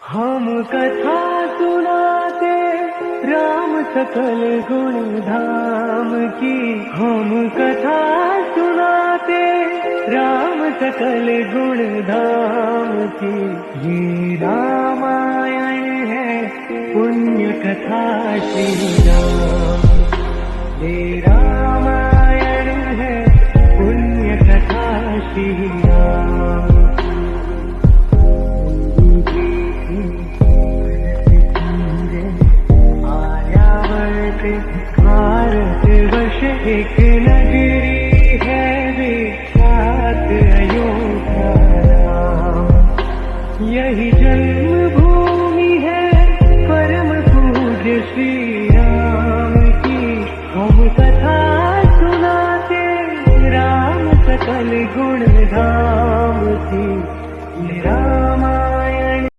हम कथा सुनाते राम सकल गुण धाम की। हम कथा सुनाते राम सकल गुण धाम की। ये रामायण है पुण्य कथा श्री राम। ये रामायण है पुण्य कथा श्री राम। भारत वर्ष एक नगरी है विख्यात अयोध्या नाम। यही जन्मभूमि है परम पूज्य श्री राम की। हम कथा सुनाते राम सकल गुण धाम की।